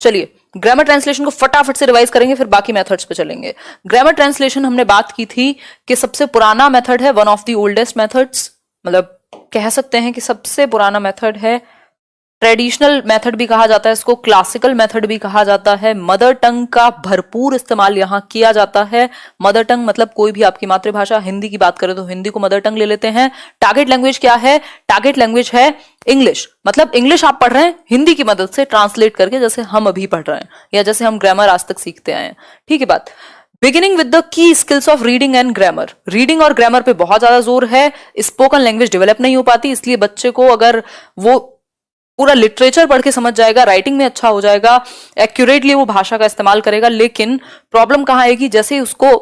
चलिए grammar translation को फटाफट से रिवाइज करेंगे, फिर बाकी मेथड्स पे चलेंगे। ग्रामर ट्रांसलेशन हमने बात की थी कि सबसे पुराना मेथड है, one of the oldest methods, मतलब कह सकते हैं कि सबसे पुराना मेथड है। ट्रेडिशनल मेथड भी कहा जाता है इसको, क्लासिकल मेथड भी कहा जाता है। मदर टंग का भरपूर इस्तेमाल यहाँ किया जाता है। मदर टंग मतलब कोई भी आपकी मातृभाषा, हिंदी की बात करें तो हिंदी को मदर टंग ले लेते हैं। टारगेट लैंग्वेज क्या है? टारगेट लैंग्वेज है इंग्लिश, मतलब इंग्लिश आप पढ़ रहे हैं हिंदी की मदद से ट्रांसलेट करके, जैसे हम अभी पढ़ रहे हैं या जैसे हम ग्रामर आज तक सीखते आए हैं। ठीक है बात। Beginning with the key skills of reading and grammar. Reading और ग्रामर पे बहुत ज्यादा जोर है। स्पोकन लैंग्वेज डेवलप नहीं हो पाती, इसलिए बच्चे को अगर वो पूरा लिटरेचर पढ़ के समझ जाएगा, राइटिंग में अच्छा हो जाएगा, एक्यूरेटली वो भाषा का इस्तेमाल करेगा, लेकिन प्रॉब्लम कहाँ आएगी? जैसे उसको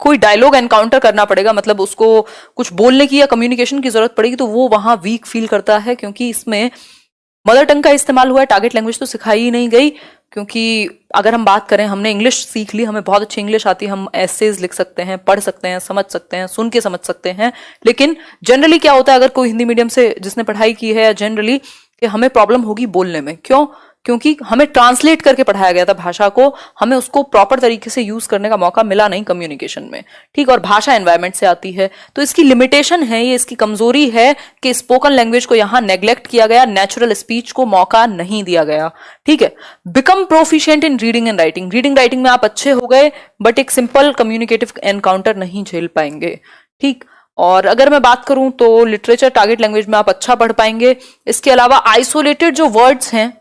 कोई डायलॉग एनकाउंटर करना पड़ेगा, मतलब उसको कुछ बोलने की या कम्युनिकेशन की जरूरत पड़ेगी, तो वो वहां वीक फील करता है, क्योंकि इसमें मदर टंग का इस्तेमाल हुआ है, टारगेट लैंग्वेज तो सिखाई ही नहीं गई। क्योंकि अगर हम बात करें, हमने इंग्लिश सीख ली, हमें बहुत अच्छी इंग्लिश आती है, हम एसेज लिख सकते हैं, पढ़ सकते हैं, समझ सकते हैं, सुन के समझ सकते हैं, लेकिन जनरली क्या होता है, अगर कोई हिंदी मीडियम से जिसने पढ़ाई की है, जनरली कि हमें प्रॉब्लम होगी बोलने में। क्यों? क्योंकि हमें ट्रांसलेट करके पढ़ाया गया था भाषा को, हमें उसको प्रॉपर तरीके से यूज करने का मौका मिला नहीं कम्युनिकेशन में। ठीक, और भाषा एनवायरनमेंट से आती है, तो इसकी लिमिटेशन है, ये इसकी कमजोरी है कि स्पोकन लैंग्वेज को यहां नेग्लेक्ट किया गया, नेचुरल स्पीच को मौका नहीं दिया गया। ठीक है। Become proficient in reading and writing. Reading writing में आप अच्छे हो गए, बट एक सिंपल कम्युनिकेटिव एनकाउंटर नहीं झेल पाएंगे। ठीक, और अगर मैं बात करूं तो लिटरेचर टारगेट लैंग्वेज में आप अच्छा पढ़ पाएंगे। इसके अलावा आइसोलेटेड जो वर्ड्स हैं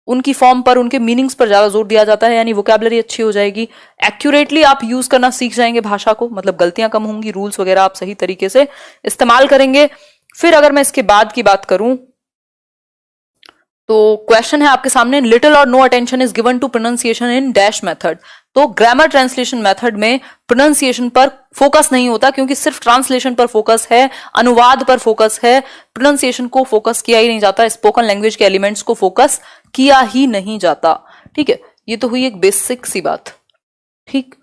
उनकी फॉर्म पर, उनके मीनिंग्स पर ज्यादा जोर दिया जाता है, यानी वोकैबुलरी अच्छी हो जाएगी, एक्यूरेटली आप यूज करना सीख जाएंगे भाषा को, मतलब गलतियां कम होंगी, रूल्स वगैरह आप सही तरीके से इस्तेमाल करेंगे। फिर अगर मैं इसके बाद की बात करूं तो क्वेश्चन है आपके सामने, लिटिल और no attention is given to pronunciation in dash method. तो ग्रामर ट्रांसलेशन मेथड में प्रोनाउंसिएशन पर फोकस नहीं होता, क्योंकि सिर्फ ट्रांसलेशन पर फोकस है, अनुवाद पर फोकस है, प्रोनाउंसिएशन को फोकस किया ही नहीं जाता, स्पोकन लैंग्वेज के एलिमेंट्स को फोकस किया ही नहीं जाता। ठीक है, ये तो हुई एक बेसिक सी बात। ठीक,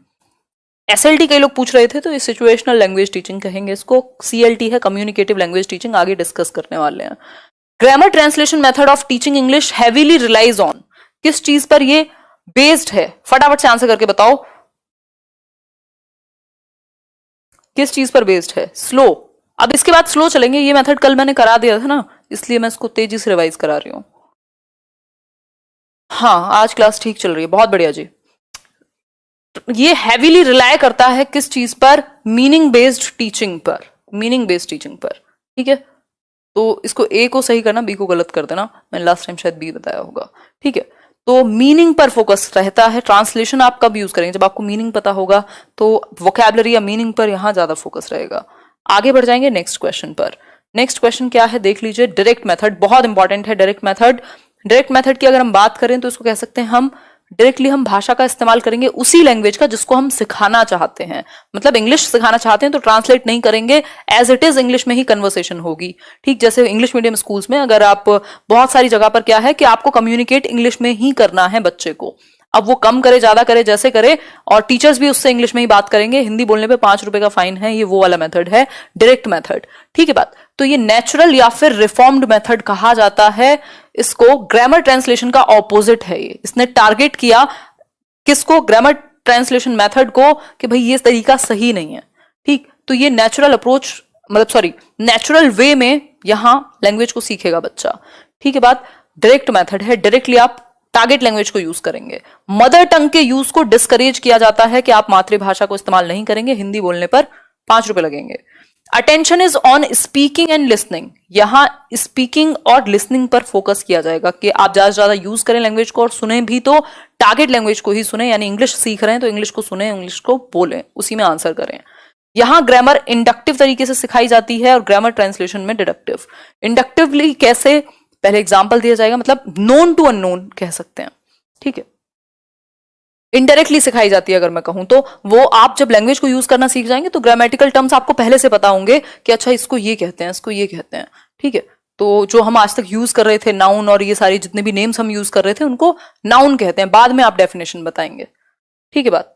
एसएलटी कई लोग पूछ रहे थे, तो ये सिचुएशनल लैंग्वेज टीचिंग कहेंगे इसको, सीएलटी है कम्युनिकेटिव लैंग्वेज टीचिंग, आगे डिस्कस करने वाले हैं। Grammar translation method of teaching English heavily relies on. किस चीज पर ये बेस्ड है? फटाफट से आंसर करके बताओ, किस चीज पर बेस्ड है? स्लो। अब इसके बाद स्लो चलेंगे, ये मेथड कल मैंने करा दिया था ना, इसलिए मैं इसको तेजी से रिवाइज करा रही हूं। हाँ, आज क्लास ठीक चल रही है, बहुत बढ़िया जी। ये हैवीली रिलाय करता है किस चीज पर? मीनिंग बेस्ड टीचिंग पर, मीनिंग बेस्ड टीचिंग पर। ठीक है, तो इसको ए को सही करना, बी को गलत कर देना, मैंने लास्ट टाइम शायद बी बताया होगा। ठीक है, तो मीनिंग पर फोकस रहता है। ट्रांसलेशन आप कब यूज करेंगे? जब आपको मीनिंग पता होगा, तो वोकैबुलरी या मीनिंग पर यहां ज्यादा फोकस रहेगा। आगे बढ़ जाएंगे नेक्स्ट क्वेश्चन पर। नेक्स्ट क्वेश्चन क्या है देख लीजिए, डायरेक्ट मेथड, बहुत इंपॉर्टेंट है डायरेक्ट मेथड। डायरेक्ट मेथड की अगर हम बात करें तो इसको कह सकते हैं हम डायरेक्टली हम भाषा का इस्तेमाल करेंगे उसी लैंग्वेज का जिसको हम सिखाना चाहते हैं, मतलब इंग्लिश सिखाना चाहते हैं तो ट्रांसलेट नहीं करेंगे, एज इट इज इंग्लिश में ही कन्वर्सेशन होगी। ठीक, जैसे इंग्लिश मीडियम स्कूल्स में अगर आप बहुत सारी जगह पर क्या है कि आपको कम्युनिकेट इंग्लिश में ही करना है बच्चे को, अब वो कम करे ज्यादा करे जैसे करे, और टीचर्स भी उससे इंग्लिश में ही बात करेंगे, हिंदी बोलने पे 5 रुपए का फाइन है, ये वो वाला मेथड है डायरेक्ट मेथड। ठीक है बात, तो ये नेचुरल या फिर रिफॉर्म्ड मेथड कहा जाता है इसको। ग्रामर ट्रांसलेशन का ऑपोजिट है ये, इसने टारगेट किया किसको? ग्रामर ट्रांसलेशन मेथड को, कि भाई ये तरीका सही नहीं है। ठीक, तो ये नेचुरल अप्रोच, मतलब सॉरी नेचुरल वे में यहां लैंग्वेज को सीखेगा बच्चा। ठीक है बात, डायरेक्ट मेथड है, डायरेक्टली आप टारगेट लैंग्वेज को यूज करेंगे। मदर टंग के यूज को डिस्करेज किया जाता है कि आप मातृभाषा को इस्तेमाल नहीं करेंगे, हिंदी बोलने पर 5 रुपए लगेंगे। Attention is on speaking and listening, यहां स्पीकिंग और लिसनिंग पर फोकस किया जाएगा कि आप ज्यादा से ज्यादा यूज करें लैंग्वेज को, और सुने भी तो टारगेट लैंग्वेज को ही सुने, यानी इंग्लिश सीख रहे हैं तो इंग्लिश को सुने, इंग्लिश को बोलें, उसी में आंसर करें। यहां ग्रामर इंडक्टिव तरीके से सिखाई जाती है और ग्रामर ट्रांसलेशन में डिडक्टिव। इंडक्टिवली कैसे? पहले एग्जाम्पल दिया जाएगा, मतलब नोन टू अननोन कह सकते हैं। ठीक है, इनडायरेक्टली सिखाई जाती है अगर मैं कहूं तो, वो आप जब लैंग्वेज को यूज करना सीख जाएंगे तो ग्रामेटिकल टर्म्स आपको पहले से पता होंगे कि अच्छा इसको ये कहते हैं, इसको ये कहते हैं। ठीक है, तो जो हम आज तक यूज कर रहे थे नाउन और ये सारी जितने भी नेम्स हम यूज कर रहे थे उनको नाउन कहते हैं, बाद में आप डेफिनेशन बताएंगे। ठीक है बात,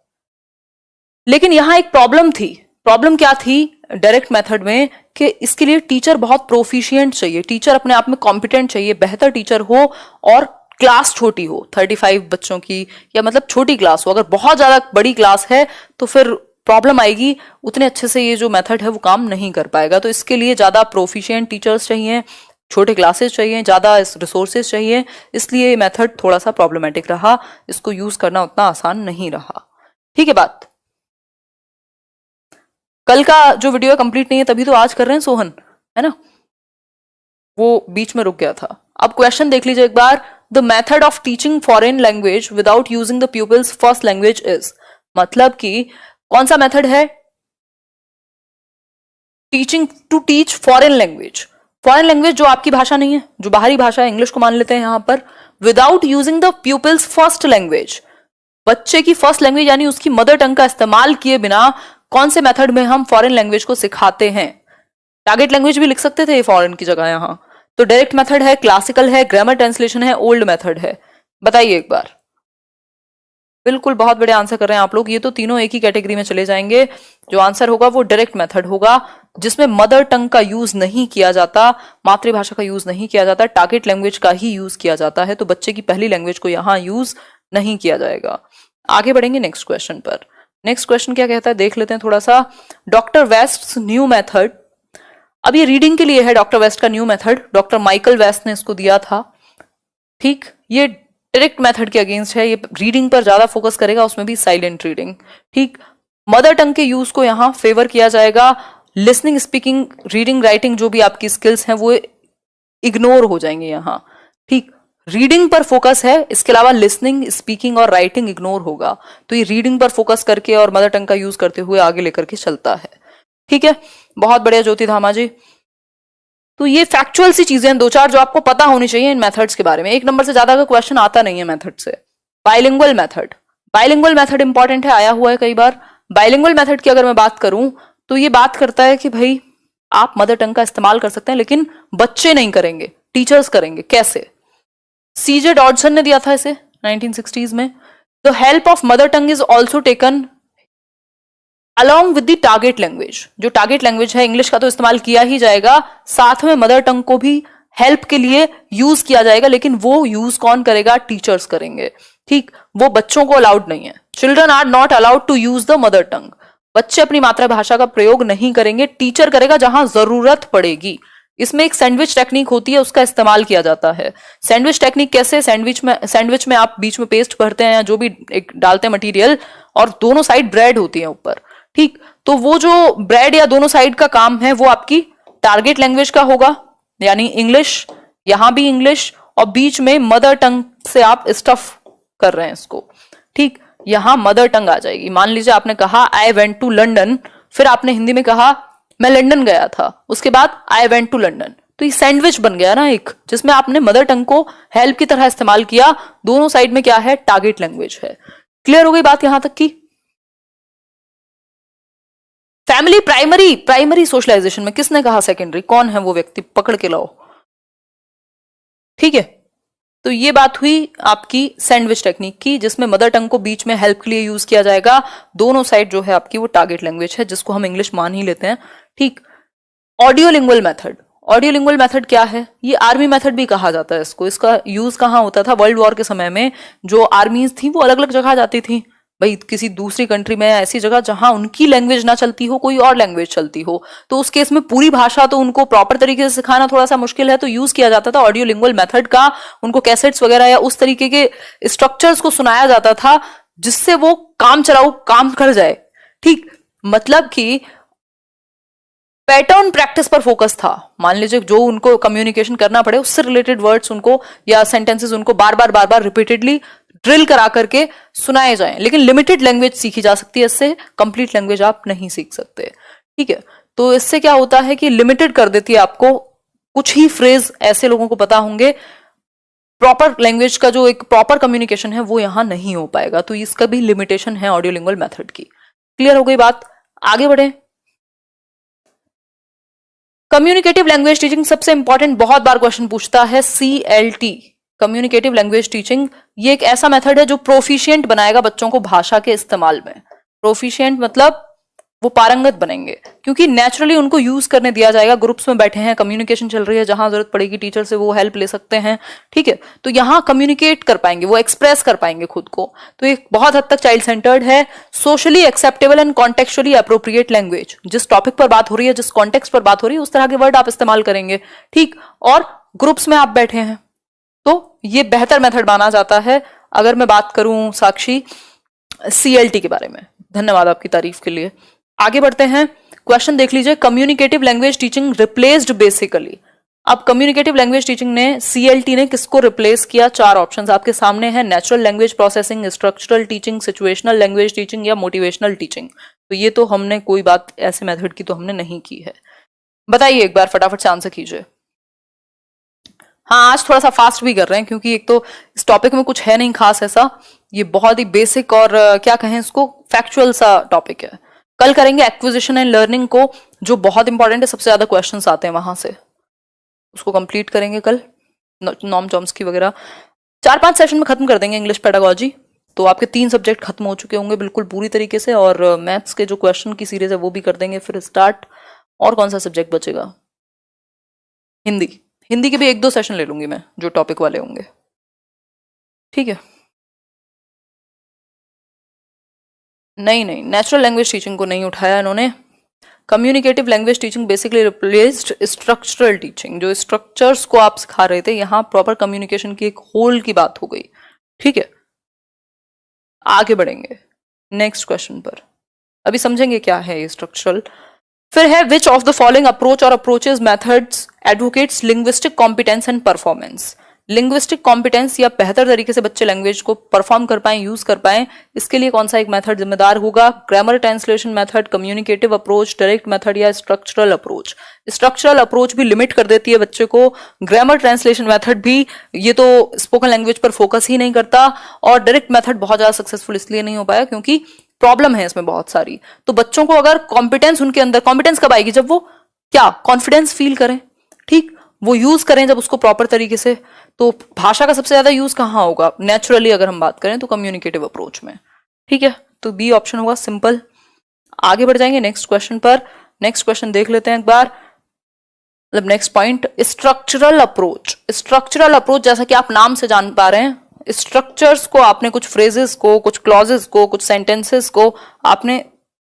लेकिन यहां एक प्रॉब्लम थी। प्रॉब्लम क्या थी डायरेक्ट मेथड में? कि इसके लिए टीचर बहुत प्रोफिशिएंट चाहिए, टीचर अपने आप में कॉम्पिटेंट चाहिए, बेहतर टीचर हो और क्लास छोटी हो, 35 बच्चों की, या मतलब छोटी क्लास हो। अगर बहुत ज्यादा बड़ी क्लास है तो फिर प्रॉब्लम आएगी, उतने अच्छे से ये जो मेथड है वो काम नहीं कर पाएगा। तो इसके लिए ज्यादा प्रोफिशिएंट टीचर्स चाहिए, छोटे क्लासेस चाहिए, ज्यादा रिसोर्सेज चाहिए, इसलिए ये मेथड थोड़ा सा प्रॉब्लमेटिक रहा, इसको यूज करना उतना आसान नहीं रहा। ठीक है बात। कल का जो वीडियो कंप्लीट नहीं है तभी तो आज कर रहे हैं सोहन, है ना, वो बीच में रुक गया था। अब क्वेश्चन देख लीजिए एक बार। The method of teaching foreign language without using the pupil's first language is, मतलब कि कौन सा मेथड है teaching to teach foreign language, foreign language जो आपकी भाषा नहीं है, जो बाहरी भाषा है, इंग्लिश को मान लेते हैं यहां पर, without using the pupil's first language, बच्चे की फर्स्ट लैंग्वेज यानी उसकी मदर टंग का इस्तेमाल किए बिना कौन से मेथड में हम फॉरेन लैंग्वेज को सिखाते हैं। टारगेट लैंग्वेज भी लिख सकते थे फॉरेन की जगह यहां। तो डायरेक्ट मेथड है, क्लासिकल है, ग्रामर ट्रांसलेशन है, ओल्ड मेथड है, बताइए एक बार। बिल्कुल, बहुत बड़े आंसर कर रहे हैं आप लोग। ये तो तीनों एक ही कैटेगरी में चले जाएंगे। जो आंसर होगा वो डायरेक्ट मेथड होगा, जिसमें मदर टंग का यूज नहीं किया जाता, मातृभाषा का यूज नहीं किया जाता, टारगेट लैंग्वेज का ही यूज किया जाता है। तो बच्चे की पहली लैंग्वेज को यहां यूज नहीं किया जाएगा। आगे बढ़ेंगे नेक्स्ट क्वेश्चन पर। नेक्स्ट क्वेश्चन क्या कहता है देख लेते हैं थोड़ा सा। डॉक्टर वेस्ट न्यू मेथड, अब ये रीडिंग के लिए है डॉक्टर वेस्ट का new method, doctor Michael West ने इसको दिया था। ठीक, ये डायरेक्ट मेथड के अगेंस्ट है, ये रीडिंग पर ज्यादा फोकस करेगा, उसमें भी साइलेंट रीडिंग। ठीक, मदर टंग के यूज को यहां फेवर किया जाएगा, लिसनिंग, स्पीकिंग, रीडिंग, राइटिंग जो भी आपकी स्किल्स हैं वो इग्नोर हो जाएंगे यहां। ठीक, रीडिंग पर फोकस है, इसके अलावा लिसनिंग, स्पीकिंग और राइटिंग इग्नोर होगा। तो ये रीडिंग पर फोकस करके और मदर टंग का यूज करते हुए आगे लेकर के चलता है। ठीक है, बहुत बढ़िया ज्योति धामा जी। तो ये फैक्चुअल सी चीजें हैं दो चार जो आपको पता होनी चाहिए इन मेथड्स के बारे में। एक नंबर से ज्यादा का क्वेश्चन आता नहीं है मेथड से। Bilingual method, bilingual method important है, आया हुआ है कई बार। बाइलिंगुअल मेथड की अगर मैं बात करूं तो ये बात करता है कि भाई आप मदर टंग का इस्तेमाल कर सकते हैं, लेकिन बच्चे नहीं करेंगे, टीचर्स करेंगे। कैसे? सीजे डॉडसन ने दिया था इसे 1960s में। The help of mother tongue is also taken along with the target language, जो टारगेट लैंग्वेज है इंग्लिश का तो इस्तेमाल किया ही जाएगा, साथ में मदर टंग को भी हेल्प के लिए यूज किया जाएगा, लेकिन वो यूज कौन करेगा? टीचर्स करेंगे। ठीक, वो बच्चों को अलाउड नहीं है। Children are not allowed to use the mother tongue, बच्चे अपनी मातृभाषा का प्रयोग नहीं करेंगे, टीचर करेगा जहां जरूरत पड़ेगी। इसमें एक सैंडविच टेक्निक होती है, उसका इस्तेमाल किया जाता है। सैंडविच टेक्निक कैसे? सैंडविच में आप बीच में पेस्ट भरते हैं या जो भी एक डालते हैं मटेरियल, और दोनों साइड ब्रेड होती है ऊपर। ठीक, तो वो जो ब्रेड या दोनों साइड का काम है वो आपकी टारगेट लैंग्वेज का होगा, यानी इंग्लिश, यहां भी इंग्लिश, और बीच में मदर टंग से आप स्टफ कर रहे हैं इसको। ठीक, यहां मदर टंग आ जाएगी। मान लीजिए आपने कहा आई वेंट टू लंडन, फिर आपने हिंदी में कहा मैं लंदन गया था, उसके बाद आई वेंट टू लंदन, तो ये सैंडविच बन गया ना एक, जिसमें आपने मदर टंग को हेल्प की तरह इस्तेमाल किया। दोनों साइड में क्या है? टारगेट लैंग्वेज है। क्लियर हो गई बात यहां तक की? फैमिली प्राइमरी सोशलाइजेशन में किसने कहा सेकेंडरी? कौन है वो व्यक्ति? पकड़ के लाओ। ठीक है, तो ये बात हुई आपकी सैंडविच टेक्निक की, जिसमें मदर टंग को बीच में हेल्प के लिए यूज किया जाएगा। दोनों साइड जो है आपकी वो टारगेट लैंग्वेज है, जिसको हम इंग्लिश मान ही लेते हैं। ठीक, ऑडियोलिंगुअल मेथड, ऑडियोलिंगुअल मेथड क्या है? ये आर्मी मेथड भी कहा जाता है इसको। इसका यूज कहाँ होता था? वर्ल्ड वॉर के समय में जो आर्मीज थी वो अलग अलग जगह जाती थी, भाई किसी दूसरी कंट्री में, ऐसी जगह जहां उनकी लैंग्वेज ना चलती हो, कोई और लैंग्वेज चलती हो, तो उस केस में पूरी भाषा तो उनको प्रॉपर तरीके से सिखाना थोड़ा सा मुश्किल है, तो यूज किया जाता था ऑडियोलिंगुअल मेथड का। उनको कैसेट्स वगैरह या उस तरीके के स्ट्रक्चर्स को सुनाया जाता था जिससे वो काम चलाऊ काम कर जाए। ठीक, मतलब कि पैटर्न प्रैक्टिस पर फोकस था। मान लीजिए जो उनको कम्युनिकेशन करना पड़े उससे रिलेटेड वर्ड्स उनको या सेंटेंसेस उनको बार बार रिपीटेडली ड्रिल करा करके सुनाए जाएं, लेकिन लिमिटेड लैंग्वेज सीखी जा सकती है इससे, कंप्लीट लैंग्वेज आप नहीं सीख सकते। ठीक है, तो इससे क्या होता है कि लिमिटेड कर देती है आपको। कुछ ही फ्रेज ऐसे लोगों को पता होंगे, प्रॉपर लैंग्वेज का जो एक प्रॉपर कम्युनिकेशन है वो यहां नहीं हो पाएगा, तो इसका भी लिमिटेशन है ऑडियोलिंगुअल मेथड की। क्लियर हो गई बात? आगे बढ़े। कम्युनिकेटिव लैंग्वेज टीचिंग सबसे इंपॉर्टेंट, बहुत बार क्वेश्चन पूछता है, CLT, कम्युनिकेटिव लैंग्वेज टीचिंग। ये एक ऐसा मेथड है जो प्रोफिशिएंट बनाएगा बच्चों को भाषा के इस्तेमाल में। प्रोफिशिएंट मतलब वो पारंगत बनेंगे, क्योंकि नेचुरली उनको यूज करने दिया जाएगा। ग्रुप्स में बैठे हैं, कम्युनिकेशन चल रही है, जहां जरूरत पड़ेगी टीचर से वो हेल्प ले सकते हैं, ठीक है। तो यहाँ कम्युनिकेट कर पाएंगे, वो एक्सप्रेस कर पाएंगे खुद को। तो एक बहुत हद तक चाइल्ड सेंटर्ड है। Socially acceptable and contextually appropriate language, जिस टॉपिक पर बात हो रही है, जिस कॉन्टेक्स्ट पर बात हो रही है, उस तरह के वर्ड आप इस्तेमाल करेंगे, ठीक। और ग्रुप्स में आप बैठे हैं, तो ये बेहतर मेथड माना जाता है। अगर मैं बात करूं साक्षी CLT के बारे में, धन्यवाद आपकी तारीफ के लिए। आगे बढ़ते हैं, क्वेश्चन देख लीजिए। Communicative language teaching replaced basically. अब कम्युनिकेटिव लैंग्वेज टीचिंग ने, CLT ने किसको रिप्लेस किया? 4 ऑप्शंस आपके सामने हैं, natural language processing, structural teaching, situational language teaching या मोटिवेशनल टीचिंग। तो ये तो हमने कोई बात ऐसे मेथड की तो हमने नहीं की है। बताइए एक बार फटाफट से आंसर कीजिए। हाँ, आज थोड़ा सा फास्ट भी कर रहे हैं, क्योंकि एक तो इस टॉपिक में कुछ है नहीं खास ऐसा, ये बहुत ही बेसिक और क्या कहें इसको, फैक्चुअल सा टॉपिक है। कल करेंगे एक्विजिशन एंड लर्निंग को, जो बहुत इंपॉर्टेंट है, सबसे ज्यादा क्वेश्चंस आते हैं वहां से, उसको कंप्लीट करेंगे कल। नॉर्म चॉम्स्की वगैरह 4-5 सेशन में खत्म कर देंगे इंग्लिश पेडागोजी। तो आपके 3 सब्जेक्ट खत्म हो चुके होंगे बिल्कुल पूरी तरीके से, और मैथ्स के जो क्वेश्चन की सीरीज है वो भी कर देंगे फिर स्टार्ट। और कौन सा सब्जेक्ट बचेगा? हिंदी। हिंदी के भी 1-2 सेशन ले लूंगी मैं, जो टॉपिक वाले होंगे, ठीक है। नहीं, नेचुरल लैंग्वेज टीचिंग को नहीं उठाया इन्होंने। Communicative language teaching basically replaced structural teaching. जो स्ट्रक्चर्स को आप सिखा रहे थे, यहां प्रॉपर कम्युनिकेशन की एक होल की बात हो गई, ठीक है। आगे बढ़ेंगे नेक्स्ट क्वेश्चन पर, अभी समझेंगे क्या है ये स्ट्रक्चरल। फिर है, which of the following approach और approaches methods advocates linguistic competence and performance. Linguistic competence या बेहतर तरीके से बच्चे लैंग्वेज को परफॉर्म कर पाए, यूज कर पाए, इसके लिए कौन सा एक मेथड जिम्मेदार होगा? Grammar translation method, communicative approach, direct method या स्ट्रक्चरल अप्रोच। स्ट्रक्चरल अप्रोच भी लिमिट कर देती है बच्चे को, ग्रामर ट्रांसलेशन मेथड भी, ये तो स्पोकन लैंग्वेज पर फोकस ही नहीं करता, और डायरेक्ट मेथड बहुत ज्यादा सक्सेसफुल इसलिए नहीं हो पाया क्योंकि प्रॉब्लम है इसमें बहुत सारी। तो बच्चों को अगर कॉम्पिटेंस, उनके अंदर कॉम्पिटेंस कब आएगी? जब वो क्या कॉन्फिडेंस फील करें, ठीक, वो यूज करें जब उसको प्रॉपर तरीके से। तो भाषा का सबसे ज्यादा यूज कहाँ होगा? नेचुरली अगर हम बात करें तो कम्युनिकेटिव अप्रोच में, ठीक है। तो बी ऑप्शन होगा सिंपल। आगे बढ़ जाएंगे नेक्स्ट क्वेश्चन पर। नेक्स्ट क्वेश्चन देख लेते हैं एक बार, मतलब next point, structural approach. Structural approach, जैसा कि आप नाम से जान पा रहे हैं, स्ट्रक्चर्स को आपने, कुछ फ्रेजेस को, कुछ क्लॉजेस को, कुछ सेंटेंसेस को आपने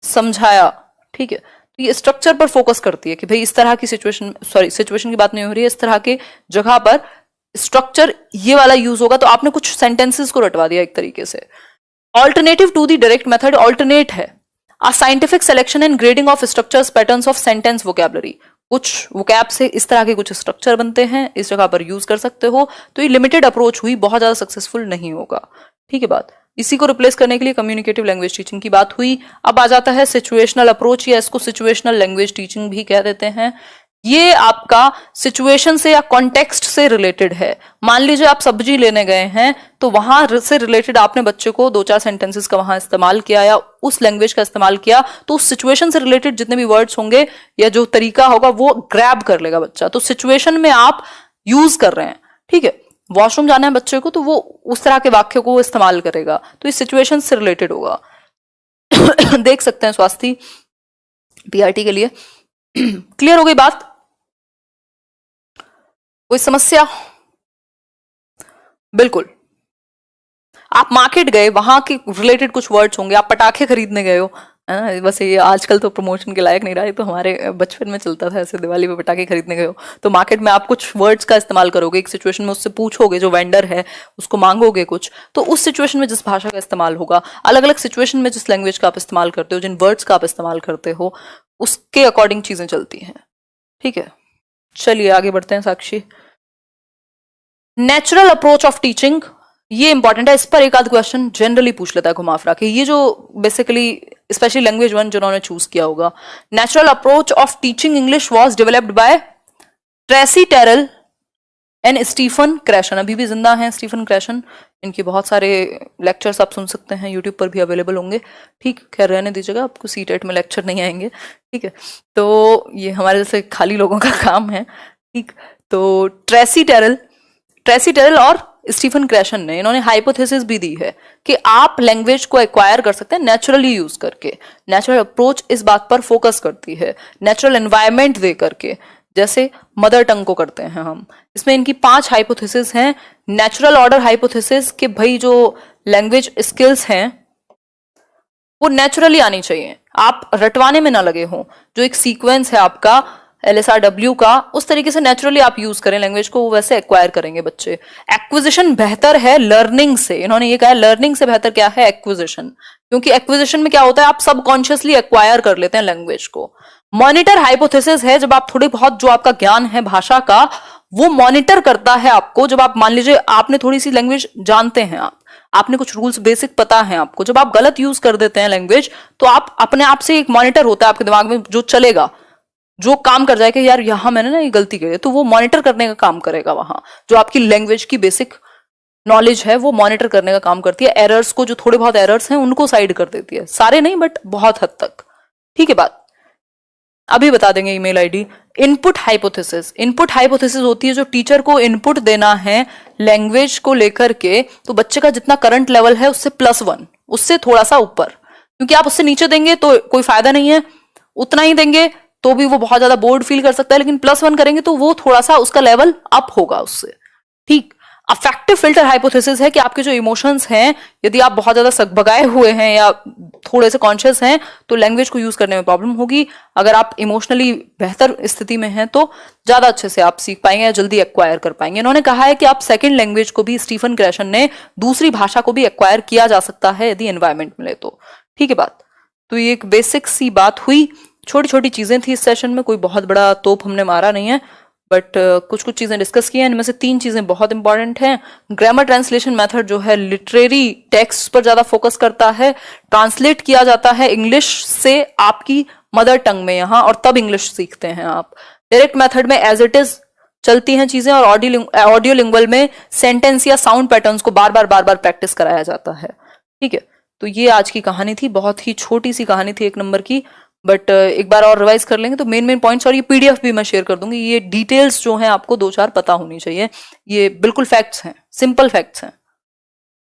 समझाया, ठीक है। तो ये स्ट्रक्चर पर फोकस करती है कि भाई इस तरह की सिचुएशन, सॉरी सिचुएशन की बात नहीं हो रही है, इस तरह के जगह पर स्ट्रक्चर ये वाला यूज होगा, तो आपने कुछ सेंटेंसेस को रटवा दिया एक तरीके से। Alternative to the direct method, alternate है a scientific selection and grading of structures patterns of sentence vocabulary. कुछ वोकैब से इस तरह के कुछ स्ट्रक्चर बनते हैं, इस जगह पर यूज कर सकते हो। तो ये लिमिटेड अप्रोच हुई, बहुत ज्यादा सक्सेसफुल नहीं होगा, ठीक है बात। इसी को रिप्लेस करने के लिए कम्युनिकेटिव लैंग्वेज टीचिंग की बात हुई। अब आ जाता है सिचुएशनल अप्रोच, या इसको सिचुएशनल लैंग्वेज टीचिंग भी कह देते हैं। ये आपका सिचुएशन से या कॉन्टेक्स्ट से रिलेटेड है। मान लीजिए आप सब्जी लेने गए हैं, तो वहां से रिलेटेड आपने बच्चे को 2-4 सेंटेंसेस का वहां इस्तेमाल किया या उस लैंग्वेज का इस्तेमाल किया, तो उस सिचुएशन से रिलेटेड जितने भी वर्ड्स होंगे या जो तरीका होगा वो ग्रैब कर लेगा बच्चा। तो सिचुएशन में आप यूज कर रहे हैं, ठीक है। वॉशरूम जाना है बच्चे को, तो वो उस तरह के वाक्य को इस्तेमाल करेगा, तो इस सिचुएशन से रिलेटेड होगा। देख सकते हैं स्वास्थ्य PRT के लिए। क्लियर हो गई बात? कोई समस्या? बिल्कुल। आप मार्केट गए, वहां के रिलेटेड कुछ वर्ड्स होंगे, आप पटाखे खरीदने गए हो, बस ये आजकल तो प्रमोशन के लायक नहीं रहा है, तो हमारे बचपन में चलता था ऐसे, दिवाली पे पटाखे खरीदने गए हो तो मार्केट में आप कुछ वर्ड्स का इस्तेमाल करोगे, एक सिचुएशन में उससे पूछोगे, जो वेंडर है उसको मांगोगे कुछ, तो उस सिचुएशन में जिस भाषा का इस्तेमाल होगा, अलग अलग सिचुएशन में जिस लैंग्वेज का आप इस्तेमाल करते हो, जिन वर्ड्स का आप इस्तेमाल करते हो, उसके अकॉर्डिंग चीजें चलती हैं, ठीक है। चलिए आगे बढ़ते हैं साक्षी। नेचुरल अप्रोच ऑफ टीचिंग, ये इंपॉर्टेंट है, इस पर एक आध क्वेश्चन जनरली पूछ लेता है घुमा फिरा के। ये जो बेसिकली स्पेशली लैंग्वेज 1 जिन्होंने चूज किया होगा, natural approach of teaching English was developed by Tracy Terrell and Stephen Krashen. अभी भी जिंदा हैं स्टीफन क्रैशन, इनके बहुत सारे लेक्चर्स आप सुन सकते हैं, यूट्यूब पर भी अवेलेबल होंगे, ठीक। खैर रहने दीजिएगा, आपको सीटेट में लेक्चर नहीं आएंगे, ठीक है। तो ये हमारे जैसे खाली लोगों का काम है, ठीक। तो ट्रेसी टेरल और स्टीफन क्रैशन ने, इन्होंने हाइपोथेसिस भी दी है कि आप लैंग्वेज को एक्वायर कर सकते हैं नेचुरली यूज करके। नेचुरल अप्रोच इस बात पर फोकस करती है, नेचुरल एनवायरनमेंट दे करके, जैसे मदर टंग को करते हैं हम। इसमें इनकी 5 हाइपोथेसिस हैं। नेचुरल ऑर्डर हाइपोथेसिस कि भाई जो लैंग्वेज स्किल्स हैं वो नेचुरली आनी चाहिए, आप रटवाने में ना लगे हों। जो एक सीक्वेंस है आपका LSRW का, उस तरीके से नेचुरली आप यूज करें लैंग्वेज को, वो वैसे एक्वायर करेंगे बच्चे। एक्विजिशन बेहतर है लर्निंग से, इन्होंने ये कहा लर्निंग से बेहतर क्या है, एक्विजिशन। क्योंकि एक्विजिशन में क्या होता है, आप सबकॉन्शियसली एक्वायर कर लेते हैं लैंग्वेज को। मॉनिटर हाइपोथेसिस है, जब आप थोड़ी बहुत जो आपका ज्ञान है भाषा का वो मॉनिटर करता है आपको। जब आप मान लीजिए आपने थोड़ी सी लैंग्वेज जानते हैं, आपने कुछ रूल्स बेसिक पता है आपको, जब आप गलत यूज कर देते हैं लैंग्वेज तो आप अपने आप से एक मॉनिटर होता है आपके दिमाग में जो चलेगा, जो काम कर जाएगा यार यहां मैंने ना ये गलती की है, तो वो मॉनिटर करने का काम करेगा। वहां जो आपकी लैंग्वेज की बेसिक नॉलेज है वो मॉनिटर करने का काम करती है। एरर्स को, जो थोड़े बहुत एरर्स हैं उनको साइड कर देती है, सारे नहीं बट बहुत हद तक। ठीक है बात, अभी बता देंगे email ID. Input hypothesis, input hypothesis होती है जो टीचर को इनपुट देना है लैंग्वेज को लेकर के, तो बच्चे का जितना करंट लेवल है उससे +1, उससे थोड़ा सा ऊपर, क्योंकि आप उससे नीचे देंगे तो कोई फायदा नहीं है, उतना ही देंगे तो भी वो बहुत ज्यादा बोर्ड फील कर सकता है, लेकिन +1 करेंगे तो वो थोड़ा सा उसका लेवल अप होगा उससे। ठीक। अफेक्टिव फिल्टर हाइपोथेसिस है कि आपके जो इमोशंस हैं, यदि आप बहुत ज्यादा सकभगाए हुए हैं या थोड़े से कॉन्शियस हैं तो लैंग्वेज को यूज करने में प्रॉब्लम होगी। अगर आप इमोशनली बेहतर स्थिति में हैं तो ज्यादा अच्छे से आप सीख पाएंगे या जल्दी एक्वायर कर पाएंगे। इन्होंने कहा है कि आप सेकंड लैंग्वेज को भी, स्टीफन क्रैशन ने, दूसरी भाषा को भी एक्वायर किया जा सकता है यदि एनवायरमेंट मिले तो। ठीक है बात, तो ये एक बेसिक सी बात हुई, छोटी छोटी चीजें थी इस सेशन में, कोई बहुत बड़ा तोप हमने मारा नहीं है, बट कुछ कुछ चीजें डिस्कस की हैं। इनमें से 3 चीजें बहुत इंपॉर्टेंट हैं। ग्रामर ट्रांसलेशन मेथड जो है लिटरेरी टेक्स्ट पर ज्यादा फोकस करता है, ट्रांसलेट किया जाता है इंग्लिश से आपकी मदर टंग में यहाँ, और तब इंग्लिश सीखते हैं आप। डायरेक्ट मेथड में एज इट इज चलती हैं चीजें, और ऑडियो लिंगुअल में सेंटेंस या साउंड पैटर्न्स को बार बार प्रैक्टिस कराया जाता है। ठीक है, तो ये आज की कहानी थी, बहुत ही छोटी सी कहानी थी 1 नंबर की, बट एक बार और रिवाइज कर लेंगे तो मेन पॉइंट्स, और ये PDF भी मैं शेयर कर दूंगी। ये डिटेल्स जो हैं आपको 2-4 पता होनी चाहिए, ये बिल्कुल फैक्ट्स हैं, सिंपल फैक्ट्स हैं।